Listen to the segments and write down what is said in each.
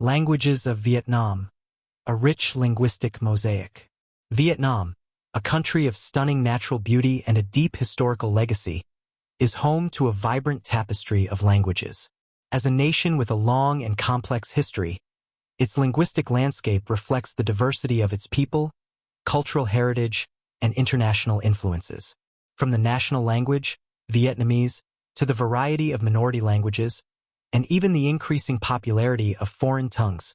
Languages of Vietnam, a rich linguistic mosaic. Vietnam, a country of stunning natural beauty and a deep historical legacy, is home to a vibrant tapestry of languages. As a nation with a long and complex history, its linguistic landscape reflects the diversity of its people, cultural heritage, and international influences. From the national language, Vietnamese, to the variety of minority languages, and even the increasing popularity of foreign tongues,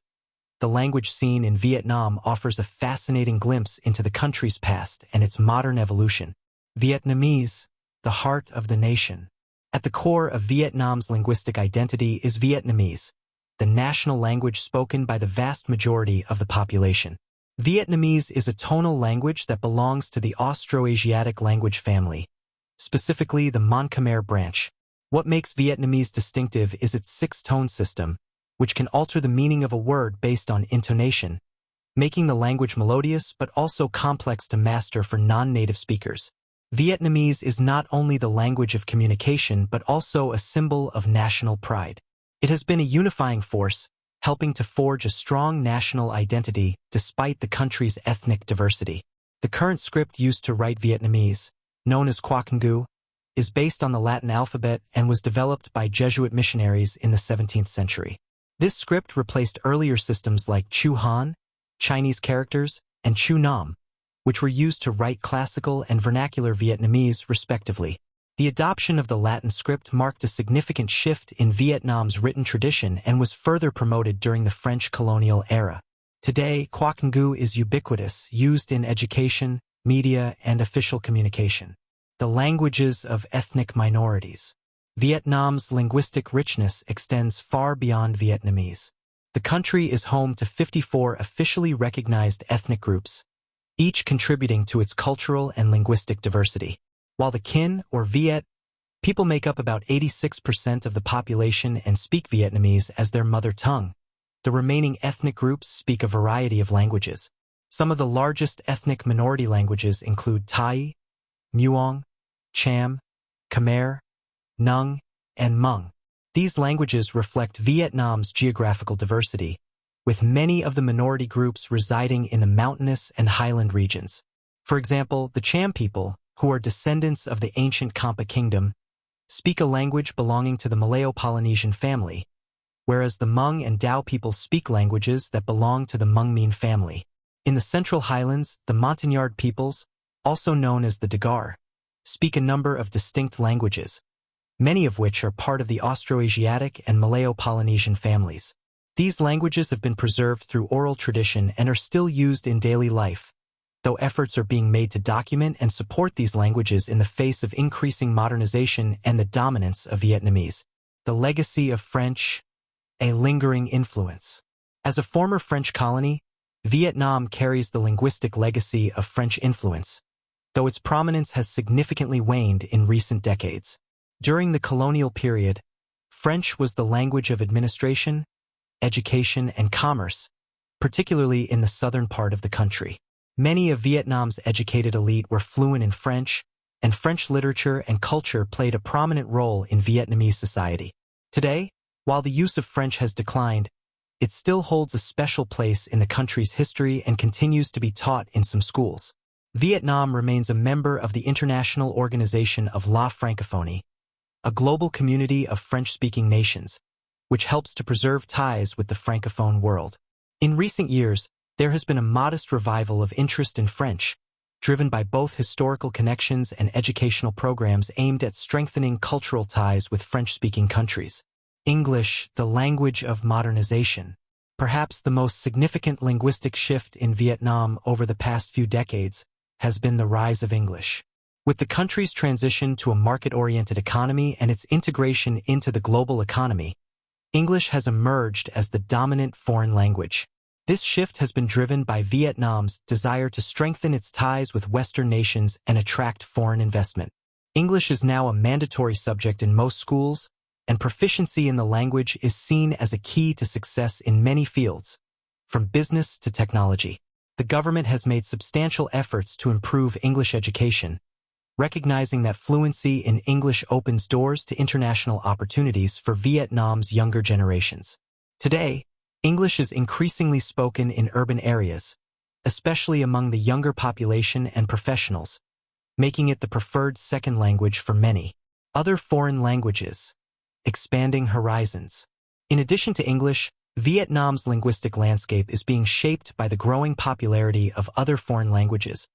the language scene in Vietnam offers a fascinating glimpse into the country's past and its modern evolution. Vietnamese, the heart of the nation. At the core of Vietnam's linguistic identity is Vietnamese, the national language spoken by the vast majority of the population. Vietnamese is a tonal language that belongs to the Austroasiatic language family, specifically the Mon Khmer branch. What makes Vietnamese distinctive is its six-tone system, which can alter the meaning of a word based on intonation, making the language melodious but also complex to master for non-native speakers. Vietnamese is not only the language of communication but also a symbol of national pride. It has been a unifying force, helping to forge a strong national identity despite the country's ethnic diversity. The current script used to write Vietnamese, known as Khoa Kinh, is based on the Latin alphabet and was developed by Jesuit missionaries in the 17th century. This script replaced earlier systems like Chu Han, Chinese characters, and Chu Nam, which were used to write classical and vernacular Vietnamese, respectively. The adoption of the Latin script marked a significant shift in Vietnam's written tradition and was further promoted during the French colonial era. Today, Khoa Kinh is ubiquitous, used in education, media, and official communication. The languages of ethnic minorities. Vietnam's linguistic richness extends far beyond Vietnamese. The country is home to 54 officially recognized ethnic groups, each contributing to its cultural and linguistic diversity. While the Kinh, or Viet, people make up about 86% of the population and speak Vietnamese as their mother tongue, the remaining ethnic groups speak a variety of languages. Some of the largest ethnic minority languages include Thai, Muong, Cham, Khmer, Nung, and Hmong. These languages reflect Vietnam's geographical diversity, with many of the minority groups residing in the mountainous and highland regions. For example, the Cham people, who are descendants of the ancient Kampa kingdom, speak a language belonging to the Malayo-Polynesian family, whereas the Hmong and Dao people speak languages that belong to the Hmong Mien family. In the Central Highlands, the Montagnard peoples, also known as the Dagar, speak a number of distinct languages, many of which are part of the Austroasiatic and Malayo-Polynesian families. These languages have been preserved through oral tradition and are still used in daily life, though efforts are being made to document and support these languages in the face of increasing modernization and the dominance of Vietnamese. The legacy of French, a lingering influence. As a former French colony, Vietnam carries the linguistic legacy of French influence, though its prominence has significantly waned in recent decades. During the colonial period, French was the language of administration, education, and commerce, particularly in the southern part of the country. Many of Vietnam's educated elite were fluent in French, and French literature and culture played a prominent role in Vietnamese society. Today, while the use of French has declined, it still holds a special place in the country's history and continues to be taught in some schools. Vietnam remains a member of the International Organization of La Francophonie, a global community of French-speaking nations, which helps to preserve ties with the Francophone world. In recent years, there has been a modest revival of interest in French, driven by both historical connections and educational programs aimed at strengthening cultural ties with French-speaking countries. English, the language of modernization. Perhaps the most significant linguistic shift in Vietnam over the past few decades has been the rise of English. With the country's transition to a market-oriented economy and its integration into the global economy, English has emerged as the dominant foreign language. This shift has been driven by Vietnam's desire to strengthen its ties with Western nations and attract foreign investment. English is now a mandatory subject in most schools, and proficiency in the language is seen as a key to success in many fields, from business to technology. The government has made substantial efforts to improve English education, recognizing that fluency in English opens doors to international opportunities for Vietnam's younger generations. Today, English is increasingly spoken in urban areas, especially among the younger population and professionals, making it the preferred second language for many. Other foreign languages. Expanding horizons. In addition to English, Vietnam's linguistic landscape is being shaped by the growing popularity of other foreign languages,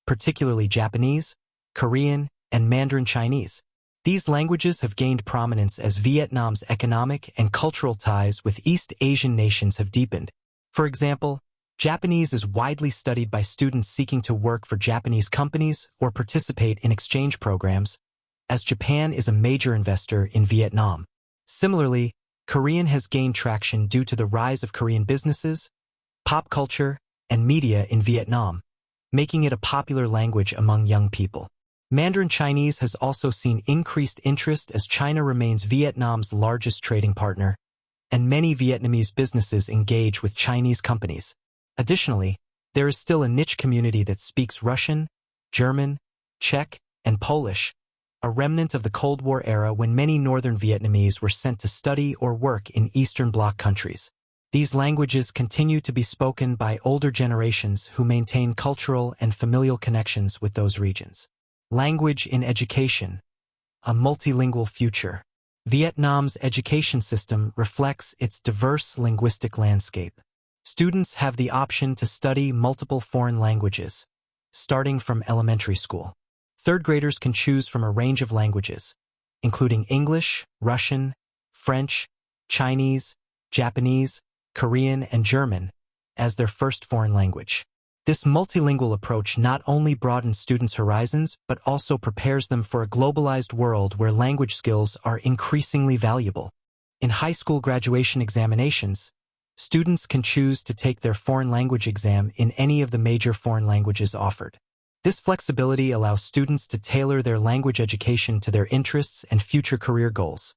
particularly Japanese, Korean, and Mandarin Chinese. These languages have gained prominence as Vietnam's economic and cultural ties with East Asian nations have deepened. For example, Japanese is widely studied by students seeking to work for Japanese companies or participate in exchange programs, as Japan is a major investor in Vietnam. Similarly, Korean has gained traction due to the rise of Korean businesses, pop culture, and media in Vietnam, making it a popular language among young people. Mandarin Chinese has also seen increased interest as China remains Vietnam's largest trading partner, and many Vietnamese businesses engage with Chinese companies. Additionally, there is still a niche community that speaks Russian, German, Czech, and Polish, a remnant of the Cold War era when many northern Vietnamese were sent to study or work in Eastern Bloc countries. These languages continue to be spoken by older generations who maintain cultural and familial connections with those regions. Language in education. A multilingual future. Vietnam's education system reflects its diverse linguistic landscape. Students have the option to study multiple foreign languages, starting from elementary school. Third graders can choose from a range of languages, including English, Russian, French, Chinese, Japanese, Korean, and German, as their first foreign language. This multilingual approach not only broadens students' horizons, but also prepares them for a globalized world where language skills are increasingly valuable. In high school graduation examinations, students can choose to take their foreign language exam in any of the major foreign languages offered. This flexibility allows students to tailor their language education to their interests and future career goals,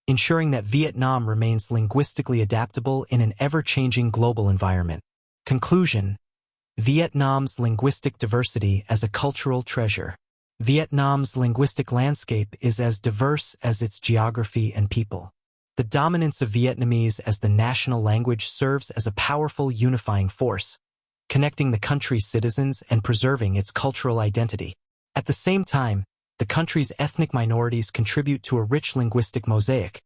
ensuring that Vietnam remains linguistically adaptable in an ever-changing global environment. Conclusion. Vietnam's linguistic diversity as a cultural treasure. Vietnam's linguistic landscape is as diverse as its geography and people. The dominance of Vietnamese as the national language serves as a powerful unifying force, connecting the country's citizens and preserving its cultural identity. At the same time, the country's ethnic minorities contribute to a rich linguistic mosaic,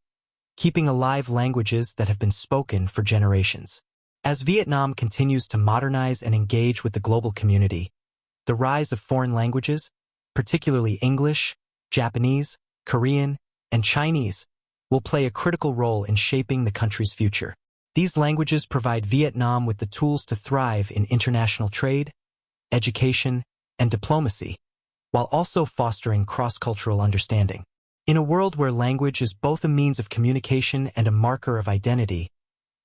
keeping alive languages that have been spoken for generations. As Vietnam continues to modernize and engage with the global community, the rise of foreign languages, particularly English, Japanese, Korean, and Chinese, will play a critical role in shaping the country's future. These languages provide Vietnam with the tools to thrive in international trade, education, and diplomacy, while also fostering cross-cultural understanding. In a world where language is both a means of communication and a marker of identity,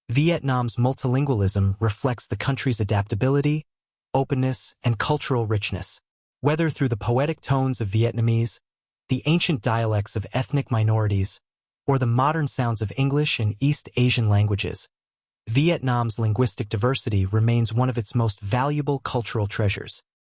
Vietnam's multilingualism reflects the country's adaptability, openness, and cultural richness. Whether through the poetic tones of Vietnamese, the ancient dialects of ethnic minorities, or the modern sounds of English and East Asian languages, Vietnam's linguistic diversity remains one of its most valuable cultural treasures.